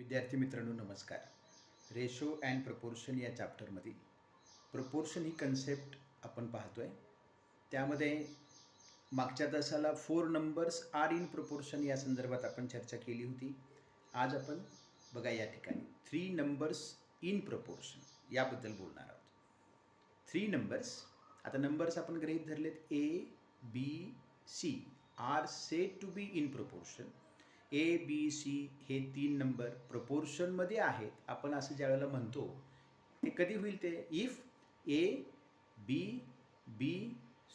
विद्यार्थी मित्रांनो नमस्कार. रेशो अँड प्रपोर्शन या चॅप्टरमधील प्रपोर्शन ही कन्सेप्ट आपण पाहतोय. त्यामध्ये मागच्या तासाला 4 नंबर्स आर इन प्रपोर्शन या संदर्भात आपण चर्चा केली होती. आज आपण बघा या ठिकाणी 3 नंबर्स इन प्रपोर्शन याबद्दल बोलणार आहोत. 3 नंबर्स, आता नंबर्स आपण गृहीत धरलेत A, B, C are said to be in proportion. A, B, C हे 3 नंबर प्रपोर्शनमध्ये आहेत. आपण असं ज्यावेळेला म्हणतो ते कधी होईल ते if A, B,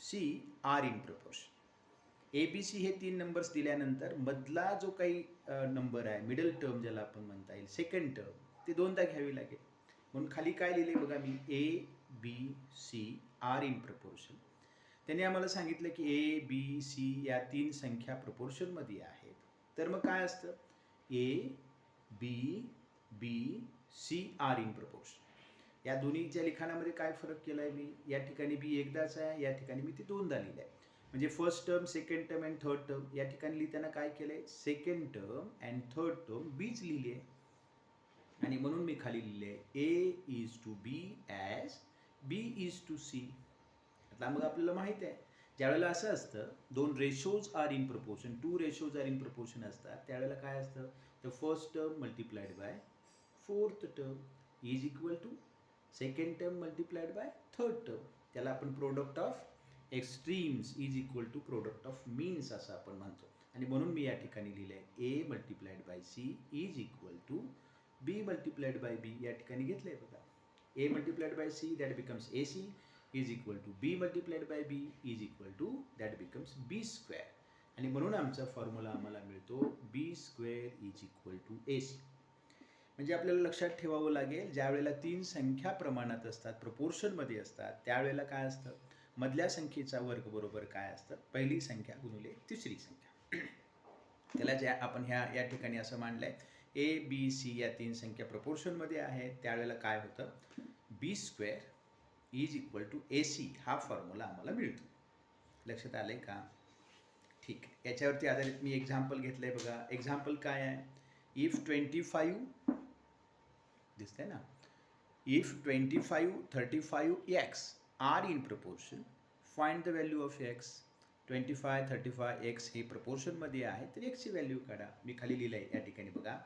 C R in proportion. ABC हे 3 नंबर्स दिल्यानंतर मधला जो काही नंबर आहे, मिडल टर्म ज्याला आपण म्हणता येईल, सेकंड टर्म, ते दोनदा घ्यावी लागेल. म्हणून खाली काय लिहिले बघा मी, A, B, C R in proportion. त्यांनी आम्हाला सांगितलं की A, B, C या 3 संख्या प्रपोर्शनमध्ये आहेत. तर मग काय असतं, A, B, C R in proportion. या दोन्हीच्या लिखाणामध्ये काय फरक केला आहे मी, या ठिकाणी बी एकदाच आहे, या ठिकाणी मी ते दोनदा लिहिलं आहे. म्हणजे first term, second term and third term. या ठिकाणी लिहिताना काय केलं आहे, second term and third term बीच लिहिली आहे. आणि म्हणून मी खाली लिहिले आहे A is to B as B is to C. आता मग आपल्याला माहिती आहे ज्यावेळेला असं असतं, 2 ratios are in proportion, 2 ratios are in proportion असतात, त्यावेळेला काय असतं, the first term multiplied by fourth term is equal to second term multiplied by third term. त्याला आपण product of extremes is equal to product of means असं आपण म्हणतो. आणि म्हणून मी या ठिकाणी लिहिलं आहे A multiplied by C is equal to B multiplied by B. या ठिकाणी घेतलं आहे बघा, A multiplied by C that becomes AC is equal to B multiplied by B is equal to that becomes B square. आणि म्हणून आमचा formula आम्हाला मिळतो B square is equal to AC. म्हणजे आपल्याला लक्षात ठेवावं लागेल, ज्या वेळेला 3 संख्या प्रमाणात असतात, प्रपोर्शनमध्ये असतात, त्यावेळेला काय असतं, मधल्या संख्येचा वर्ग बरोबर काय असतं, पहिली संख्या गुणिले तिसरी संख्या. त्याला ज्या आपण या ठिकाणी असं मांडलं आहे, A, B, C या 3 संख्या प्रपोर्शनमध्ये आहेत, त्यावेळेला काय होतं, B square is equal to AC हा फॉर्म्युला आम्हाला मिळतो. लक्षात आलं आहे का? ठीक आहे. याच्यावरती आधारित मी एक्झाम्पल घेतलं आहे बघा. एक्झाम्पल काय आहे, इफ 25 दिसतंय ना, if 25, 35x R in proportion, find the value of x. 25, 35x हे प्रपोर्शनमध्ये आहे, तर x ची व्हॅल्यू काढा. मी खाली लिहिलं आहे या ठिकाणी बघा,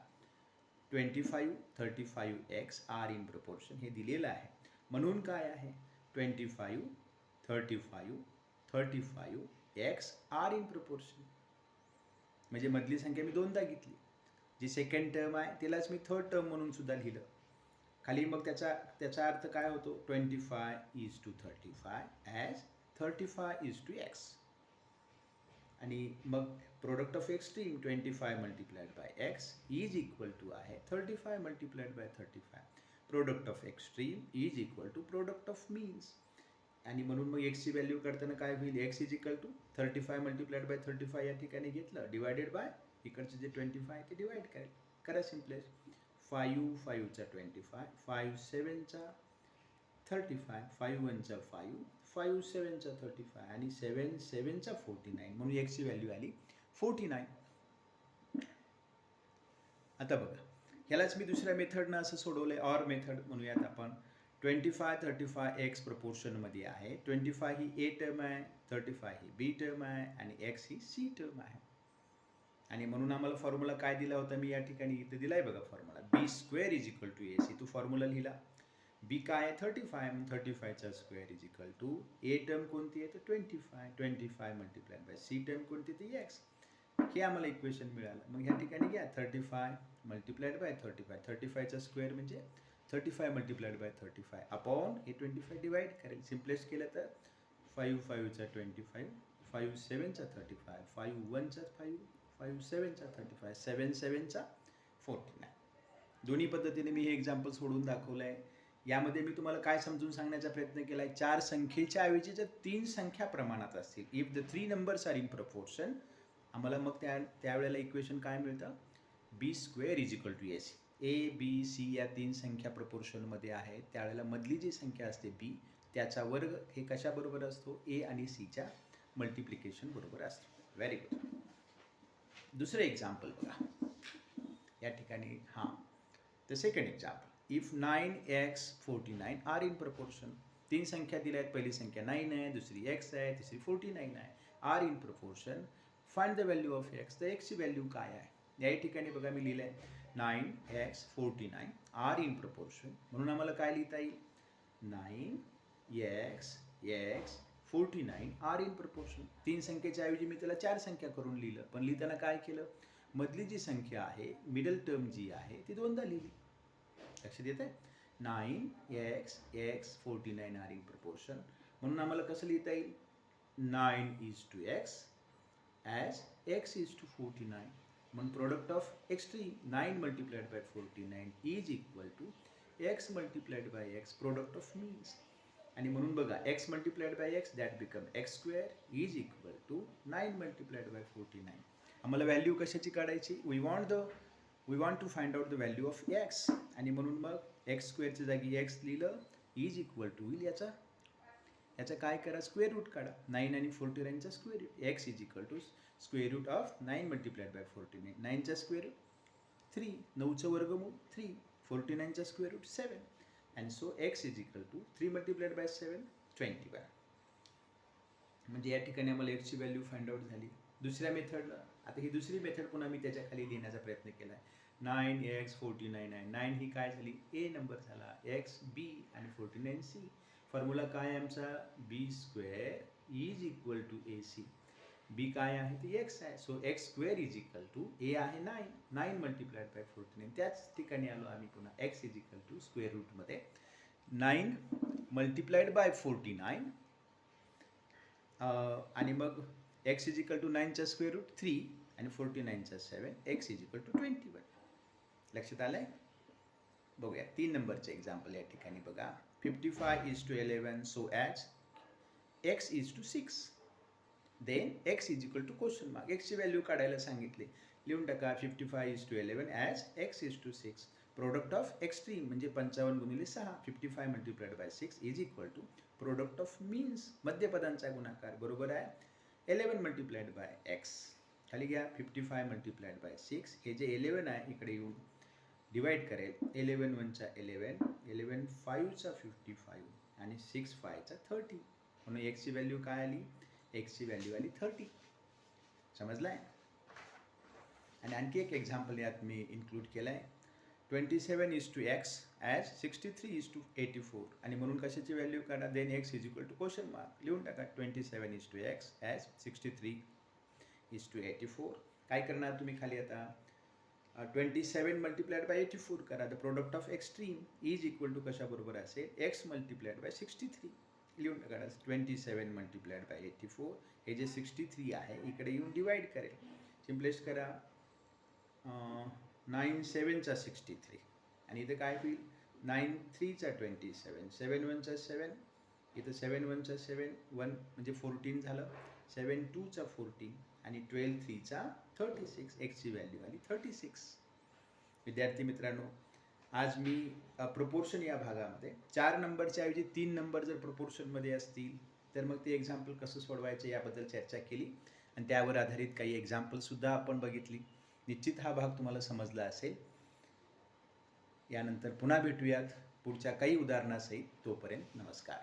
25, 35x आर इन प्रपोर्शन हे दिलेलं आहे. म्हणून काय आहे, 25, 35, 35x आर इन प्रपोर्शन. म्हणजे मधली संख्या मी दोनदा घेतली, जी सेकंड टर्म आहे तिलाच मी थर्ड टर्म म्हणून सुद्धा लिहिलं. खाली मग त्याचा अर्थ काय होतो, 25 is to 35 as 35 is to x. आणि मग product of extreme 25 multiplied by x is equal to आहे 35 multiplied by 35. Product of extreme is equal to product of means. आणि म्हणून मग एक्सची व्हॅल्यू काढताना काय होईल, x is equal to 35 multiplied by 35 या ठिकाणी घेतलं, डिवायडेड बाय इकडचे जे 25 ते डिवाइड करेल. करा सिम्पलेस्ट. 5, 5चा 25, 5 7चा 35, 5 1चा 5, 5 7चा 35 आणि 7 7चा 49. म्हणून एक्सची व्हॅल्यू आली 49. आता बघा, ह्यालाच मी दुसऱ्या मेथडनं असं सोडवलं आहे, ऑर मेथड म्हणूयात आपण. 25, 35x प्रपोर्शनमध्ये आहे. 25 ही A टर्म आहे, 35 ही B टर्म आहे आणि x ही C टर्म आहे. आणि म्हणून आम्हाला फॉर्म्युला काय दिला होता, मी या ठिकाणी इथं दिला आहे बघा formula, B square is equal to AC. तो फॉर्म्युला लिहिला. B काय आहे, 35, 35चा square is equal to A term कोणती आहे, तर 25, 25 मल्टिप्लाइड बाय C टर्म कोणती, तर x. हे आम्हाला इक्वेशन मिळालं. मग ह्या ठिकाणी घ्या 35 मल्टिप्लाइड बाय 35, 35चा स्क्वेअर म्हणजे 35 मल्टिप्लाइड बाय 35 अपॉन हे 25 डिवाइड करेल. सिम्पलेस्ट केलं तर 5 5चा 25, 5 7चा 35, 5 1चा 5, 5 7चा 35, 7 7चा 49. दोन्ही पद्धतीने मी हे एक्झाम्पल सोडून दाखवलं आहे. यामध्ये मी तुम्हाला काय समजून सांगण्याचा प्रयत्न केला आहे, 4 संख्येच्या ऐवजी जर 3 संख्या प्रमाणात असतील, if the 3 numbers are in proportion, आम्हाला मग त्यावेळेला इक्वेशन काय मिळतं, B square is equal to AC. A, B, C या 3 संख्या प्रपोर्शनमध्ये आहेत, त्यावेळेला मधली जी संख्या असते B, त्याचा वर्ग हे कशाबरोबर असतो, A आणि Cच्या मल्टिप्लिकेशन बरोबर असतो. Very good. दुसरं एक्झाम्पल बघा या ठिकाणी. हां, The second example, if 9x 49 are in proportion. तीन संख्या दिल्या आहेत, पहिली संख्या 9 आहे, दुसरी x आहे, तिसरी 49 आहे. R in proportion, find the value of x. तर x ची व्हॅल्यू काय आहे? या ठिकाणी बघा मी लिहिलं आहे 9x 49 आर इन प्रपोर्शन. म्हणून आम्हाला काय लिहिता येईल? 9x 49 R in proportion. तीन संख्येच्या ऐवजी मी त्याला चार संख्या करून लिहिलं, पण लिहिताना काय केलं? मधली जी संख्या आहे, मिडल टर्म जी आहे, ती दोनदा लिहिली. लक्षात येत आहे? 9x 49 R in proportion. म्हणून आम्हाला कसं लिहिता येईल? 9:x as x is to 49. म्हणून product of extreme 9 multiplied by 49 is equal to x multiplied by x, product of means. आणि म्हणून बघा x multiplied by x that become x square is equal to 9 multiplied by 49. आम्हाला value कशाची काढायची? We want to find out the value of x. आणि म्हणून मग x स्क्वेअरच्या जागी x लिहिलं, इज इक्वल टू होईल याचा काय करा? स्क्वेअर रूट काढा. 9 आणि 49चा square root. x is equal to square root of 9 multiplied by 49. 9चा स्क्वेअर रूट 3, 9चं वर्गमूळ 3, 49चा square root 7. And so x is equal to 3 multiplied by 7 21. म्हणजे या ठिकाणी आम्हाला x ची व्हॅल्यू फाइंड आउट झाली. दुसऱ्या मेथडला, आता ही दुसरी मेथड पुन्हा मी त्याच्या खाली लिहिण्याचा प्रयत्न केला आहे. 9x 49 आहे. 9 ही काय झाली? ए नंबर झाला. x b आणि 49 c. फॉर्म्युला काय आहे आमचा? B square is equal to A C. B काय आहे? ते x आहे. So x square is equal to A आहे 9 मल्टिप्लाइड बाय 49. त्याच ठिकाणी आलो आम्ही पुन्हा. x is equal to square रूटमध्ये 9 मल्टिप्लाइड बाय 49 आणि मग x इज इक्वल टू 9चा स्क्वेअर रूट 3 आणि 49चा 7. x is equal to 21. लक्षात आलंय? बघूया 3 नंबरचे एक्झाम्पल या ठिकाणी बघा. 55 is to 11, so as x is to 6, then x is equal to question mark. x ची व्हॅल्यू काढायला सांगितले. लिहून टाका 55 is to 11 as x is to 6. Product of extreme म्हणजे 55 गुणिले 6. 55 multiplied by 6 is equal to product of means, मध्यपदांचा गुणाकार, बरोबर आहे 11 मल्टिप्लाइड बाय x. खाली घ्या 55 मल्टिप्लाइड बाय 6. हे जे 11 आहे इकडे येऊन डिवाइड करेल. 11 1चा 11, 11 5चा 55 आणि 6 5चा 30. म्हणून x ची व्हॅल्यू काय आली? x ची व्हॅल्यू आली 30. समजलाय? आणि आणखी एक एक्झाम्पल यात मी इन्क्लूड केलं आहे. 27 is to x as 63 is to 84. आणि म्हणून कशाची व्हॅल्यू काढा? Then x is equal to question mark. लिहून टाका 27 is to x as 63 is to 84. काय करणार तुम्ही खाली आता? 27 मल्टिप्लाइड बाय 84 करा. The product of extreme is equal to कशाबरोबर असेल? x multiplied by 63. लिहून टाका 27 मल्टिप्लाइड बाय 84. हे जे 63 आहे इकडे येऊन डिवाइड करेल. सिम्प्लेस्ट करा 9 7चा 63 आणि इथं काय होईल? 9 3चा 27, 7 1चा 7, इथं 7 1चा 7, 1 म्हणजे 14 झालं. 7 2चा 14 आणि 12 3चा 36. एक्सची व्हॅल्यू आली 36. विद्यार्थी मित्रांनो, आज मी प्रपोर्शन या भागामध्ये 4 नंबरच्या ऐवजी 3 नंबर जर प्रपोर्शनमध्ये असतील तर मग ते एक्झाम्पल कसं सोडवायचं याबद्दल चर्चा केली आणि त्यावर आधारित काही एक्झाम्पलसुद्धा आपण बघितली. निश्चित हा भाग तुम्हाला समजला असेल. यानंतर पुन्हा भेटूयात पुढच्या काही उदाहरणासहित. तोपर्यंत नमस्कार.